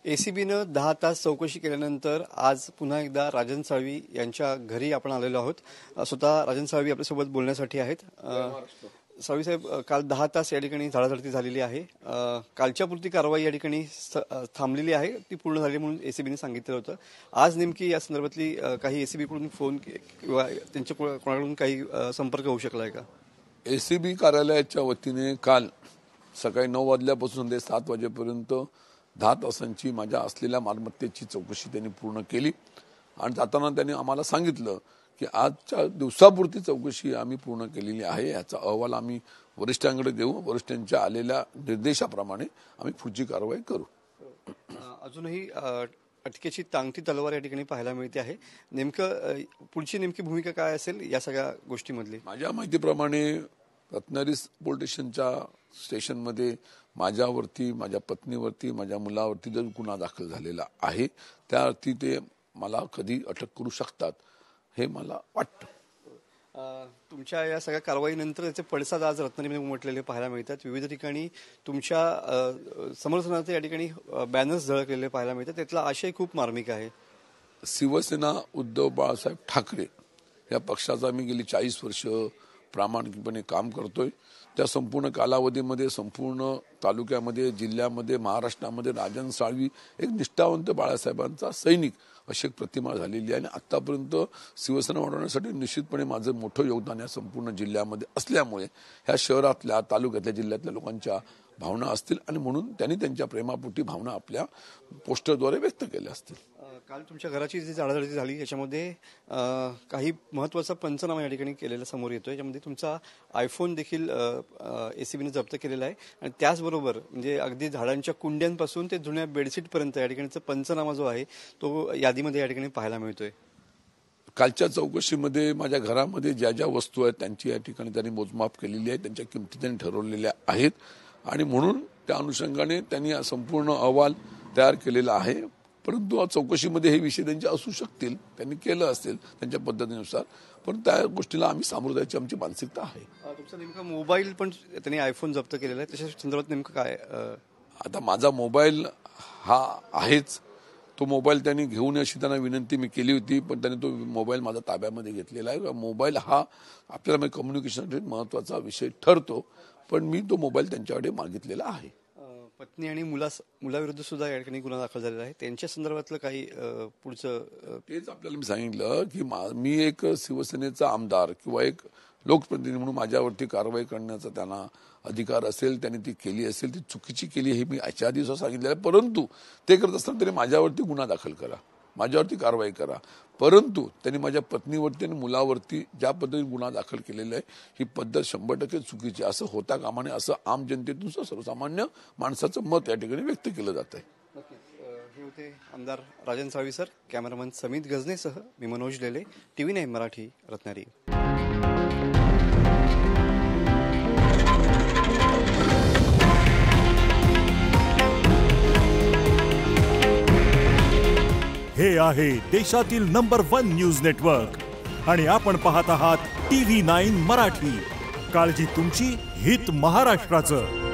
एसीबीनं 10 तास चौकशी केल्यानंतर आज पुन्हा एकदा राजन साळवी यांच्या घरी आपण आलेलो आहोत। स्वतः राजन साळवी आपल्यासोबत बोलण्यासाठी आहेत। साळवी साहेब, काल 10 तास या ठिकाणी झाडाझडती झालेली आहे। कालच्या पुरती कारवाई या ठिकाणी थांबलेली आहे, ती पूर्ण झाली म्हणून एसीबीने सांगितलं होतं। आज नेमकी या संदर्भातली काही एसीबीकडून फोन किंवा त्यांच्या कोणाकडून काही संपर्क होऊ शकलाय का? एसीबी कार्यालयाच्या वतीने काल सकाळी 9 वाजल्यापासून ते 7 वाजेपर्यंत 10 तासांची माझ्या असलेल्या मालमत्तेची चौकशी त्यांनी पूर्ण केली आणि जाताना त्यांनी आम्हाला सांगितलं की आजच्या दिवसापुरती चौकशी आम्ही पूर्ण केलेली आहे। याचा अहवाल आम्ही वरिष्ठांकडे देऊ, वरिष्ठांच्या आलेल्या निर्देशाप्रमाणे आम्ही पुढची कारवाई करू। अजूनही अटकेची टांगती तलवार या ठिकाणी पाहायला मिळते आहे। नेमकं पुढची नेमकी भूमिका काय असेल या सगळ्या गोष्टीमधली? माझ्या माहितीप्रमाणे रत्नागिरी पोलीस स्टेशनमध्ये माझ्यावरती, माझ्या पत्नीवरती, माझ्या मुलावरती जो गुन्हा दाखल झालेला आहे त्यावरती ते मला कधी अटक करू शकतात हे मला वाटतं। तुमच्या या सगळ्या कारवाईनंतर त्याचे पडसाद आज रत्नागिरीमध्ये उमटलेले पाहायला मिळतात। विविध ठिकाणी तुमच्या समर्थनार्थ या ठिकाणी बॅनर्स झळकलेले पाहायला मिळतात। त्यातला आशय खूप मार्मिक आहे। शिवसेना उद्धव बाळासाहेब ठाकरे या पक्षाचा मी गेली 40 वर्ष प्रामाणिकपणे काम करतोय। त्या संपूर्ण कालावधीमध्ये संपूर्ण तालुक्यामध्ये, जिल्ह्यामध्ये, महाराष्ट्रामध्ये राजन साळवी एक निष्ठावंत बाळासाहेबांचा सैनिक अशी एक प्रतिमा झालेली आहे आणि आतापर्यंत शिवसेना वाढवण्यासाठी निश्चितपणे माझं मोठं योगदान या संपूर्ण जिल्ह्यामध्ये असल्यामुळे ह्या शहरातल्या, तालुक्यातल्या, जिल्ह्यातल्या लोकांच्या भावना असतील आणि म्हणून त्यांनी त्यांच्या प्रेमापोटी भावना आपल्या पोस्टरद्वारे व्यक्त केल्या असतील। काल तुमच्या घराची जी झाडाझडती झाली याच्यामध्ये काही महत्त्वाचा पंचनामा या ठिकाणी केलेला समोर येतो। याच्यामध्ये तुमचा आयफोन देखील एसीबीने जप्त केलेला आहे आणि त्याचबरोबर म्हणजे अगदी झाडांच्या कुंड्यांपासून ते जुन्या बेडशीटपर्यंत या ठिकाणचा पंचनामा जो आहे तो यादीमध्ये या ठिकाणी पाहायला मिळतोय। कालच्या चौकशीमध्ये माझ्या घरामध्ये ज्या ज्या वस्तू आहेत त्यांची या ठिकाणी त्यांनी मोजमाप केलेली आहे, त्यांच्या किमती त्यांनी ठरवलेल्या आहेत आणि म्हणून त्या अनुषंगाने त्यांनी हा संपूर्ण अहवाल तयार केलेला आहे। परंतु चौकशीमध्ये हे विषय त्यांचे असू शकतील, त्यांनी केलं असेल त्यांच्या पद्धतीनुसार, पण त्या गोष्टीला आम्ही सामोरं जायची आमची मानसिकता आहे। तुमचा नेमका मोबाईल पण त्यांनी आयफोन जप्त केलेला आहे, त्याच्या संदर्भात नेमकं काय? आता माझा मोबाईल हा आहेच, तो मोबाईल त्यांनी घेऊन अशी त्यांना विनंती मी केली होती, पण त्यांनी तो मोबाईल माझ्या ताब्यामध्ये घेतलेला आहे। मोबाईल हा आपल्याला कम्युनिकेशन महत्वाचा विषय ठरतो, पण मी तो मोबाईल त्यांच्याकडे मागितलेला आहे। पत्नी आणि मुलाविरुद्ध सुद्धा या ठिकाणी गुन्हा दाखल झालेला आहे, त्यांच्या संदर्भातलं काही पुढचं? तेच आपल्याला मी सांगितलं की मी एक शिवसेनेचा आमदार किंवा एक लोकप्रतिनिधी म्हणून माझ्यावरती कारवाई करण्याचा त्यांना अधिकार असेल, त्यांनी ती केली असेल, ती चुकीची केली हे मी आजच्या दिवसात सांगितलेलं आहे। परंतु ते करत असताना त्यांनी माझ्यावरती गुन्हा दाखल करा, माझ्यावरती कारवाई करा, परंतु त्यांनी माझ्या पत्नीवरती आणि मुलावरती ज्या पद्धतीने गुन्हा दाखल केलेला आहे ही पद्धत 100% चुकीची असं होता कामा नये असं आम जनतेतून सर्वसामान्य माणसाचं मत या ठिकाणी व्यक्त केलं जात आहे। हे होते आमदार राजन साळवी सर। कॅमेरामन समित गजनेसह मी मनोज लेले, TV9 मराठी, रत्नागिरी। हे आहे देशातील नंबर 1 न्यूज नेटवर्क आणि आपण पाहत आहात TV9 मराठी। काळजी तुमची, हित महाराष्ट्राचं।